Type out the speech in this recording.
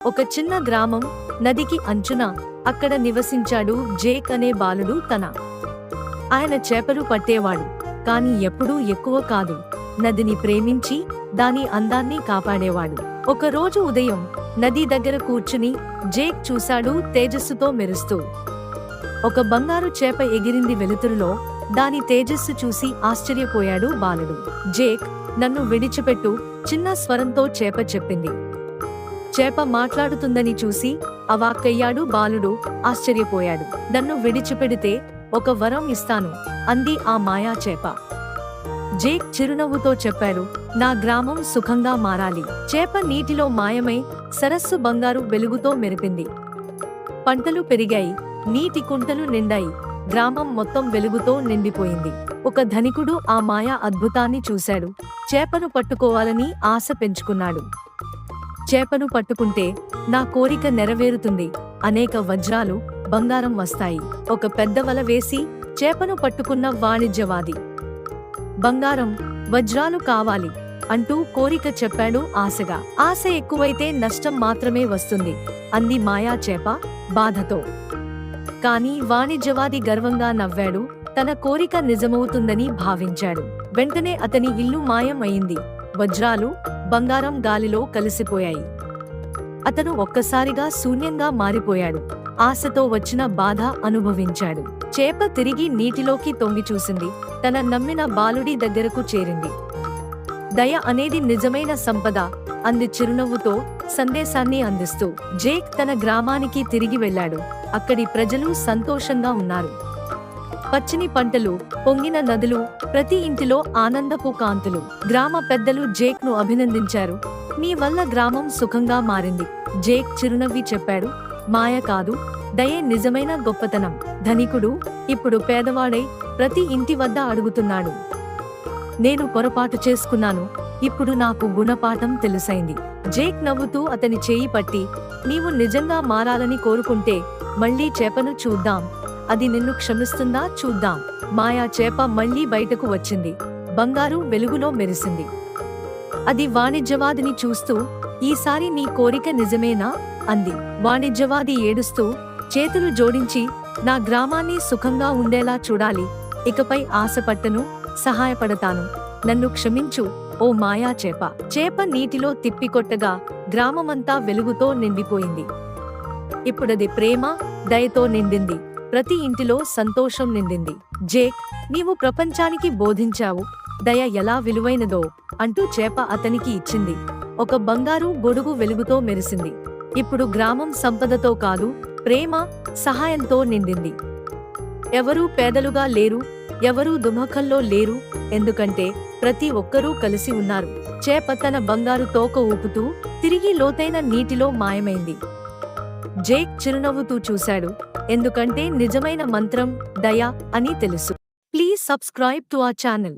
ఒక చిన్న గ్రామం, నదికి అంచున. అక్కడ నివసించాడు జేక్ అనే బాలుడు. ఆయన చేపలు పట్టేవాడు, కాని ఎప్పుడూ ఎక్కువ కాదు. నదిని ప్రేమించి దాని అందాన్ని కాపాడేవాడు. ఒకరోజు ఉదయం నది దగ్గర కూర్చుని జేక్ చూశాడు తేజస్సుతో మెరుస్తూ. ఒక బంగారు చేప ఎగిరింది వెలుతురులో. దాని తేజస్సు చూసి ఆశ్చర్యపోయాడు బాలుడు. జేక్, నన్ను విడిచిపెట్టు, చిన్న స్వరంతో చేప చెప్పింది. చేప మాట్లాడుతుందని చూసి అవాక్కయ్యాడు బాలుడు. ఆశ్చర్యపోయాడు. నన్ను విడిచిపెడితే ఒక వరం ఇస్తాను, అంది ఆ మాయా చేప. జేక్ చిరునవ్వుతో చెప్పాడు, నా గ్రామం సుఖంగా మారాలి. చేప నీటిలో మాయమై సరస్సు బంగారు వెలుగుతో మెరిపింది. పంటలు పెరిగాయి, నీటి కుంటలు నిండాయి. గ్రామం మొత్తం వెలుగుతో నిండిపోయింది. ఒక ధనికుడు ఆ మాయా అద్భుతాన్ని చూశాడు. చేపను పట్టుకోవాలని ఆశ పెంచుకున్నాడు. చేపను పట్టుకుంటే నా కోరిక నెరవేరుతుంది, అనేక వజ్రాలు, బంగారం వస్తాయి. ఒక పెద్ద వల వేసి చేపను పట్టుకున్న వాణిజ్యవాది, బంగారం, వజ్రాలు కావాలి అంటూ కోరిక చెప్పాడు ఆశగా. ఆశ ఎక్కువైతే నష్టం మాత్రమే వస్తుంది, అంది మాయా చేప బాధతో. కాని వాణిజ్యవాది గర్వంగా నవ్వాడు. తన కోరిక నిజమవుతుందని భావించాడు. వెంటనే అతని ఇల్లు మాయం అయింది. వజ్రాలు, బంగారం గాలిలో కలిసిపోయాయి. అతను ఒక్కసారిగా శూన్యంగా మారిపోయాడు. ఆశతో వచ్చిన బాధ అనుభవించాడు. చేప తిరిగి నీటిలోకి తొంగి చూసింది. తన నమ్మిన బాలుడి దగ్గరకు చేరింది. దయ అనేది నిజమైన సంపద, అంది చిరునవ్వుతో సందేశాన్ని అందిస్తూ. జేక్ తన గ్రామానికి తిరిగి వెళ్ళాడు. అక్కడి ప్రజలు సంతోషంగా ఉన్నారు. పచ్చని పంటలు, పొంగిన నదులు, ప్రతి ఇంటిలో ఆనందపు కాంతులు. గ్రామ పెద్దలు జేక్ ను అభినందించారు. నీ వల్ల గ్రామం సుఖంగా మారింది. జేక్ చిరునవ్వి చెప్పాడు, మాయ కాదు, దయే నిజమైన గొప్పతనం. ధనికుడు ఇప్పుడు పేదవాడై ప్రతి ఇంటి వద్ద అడుగుతున్నాడు. నేను పొరపాటు చేసుకున్నాను, ఇప్పుడు నాకు గుణపాఠం తెలుసైంది. జేక్ నవ్వుతూ అతని చేయి పట్టి, నీవు నిజంగా మారాలని కోరుకుంటే మళ్లీ చేపను చూద్దాం, అది నిన్ను క్షమిస్తుందా చూద్దాం. మాయా చేప మళ్లీ బయటకు వచ్చింది. బంగారు వెలుగులో మెరిసింది. అది వాణిజ్యవాదిని చూస్తూ, ఈసారి నీ కోరిక నిజమేనా అంది. వాణిజ్యవాది ఏడుస్తూ చేతులు జోడించి, నా గ్రామాన్ని సుఖంగా ఉండేలా చూడాలి, ఇకపై ఆశపట్టను, సహాయపడతాను, నన్ను క్షమించు ఓ మాయా చేప. చేప నీటిలో తిప్పికొట్టగా గ్రామమంతా వెలుగుతో నిండిపోయింది. ఇప్పుడది ప్రేమ, దయతో నిండింది. ప్రతి ఇంటిలో సంతోషం నిండింది. జేక్, నీవు ప్రపంచానికి బోధించావు దయ ఎలా విలువైనదో అంటూ చేప అతనికి ఇచ్చింది. ఒక బంగారు గొడుగు వెలుగుతో మెరిసింది. ఇప్పుడు గ్రామం సంపదతో కాదు, ప్రేమ, సహాయంతో నిండింది. ఎవరూ పేదలుగా లేరు, ఎవరూ దుఃఖంలో లేరు, ఎందుకంటే ప్రతి ఒక్కరూ కలిసి ఉన్నారు. చేప తన బంగారు తోక ఊపుతూ తిరిగి లోతైన నీటిలో మాయమైంది. జేక్ చిరునవ్వుతూ చూశాడు, ఎందుకంటే నిజమైన మంత్రం దయ అని తెలుసు. Please subscribe to our channel.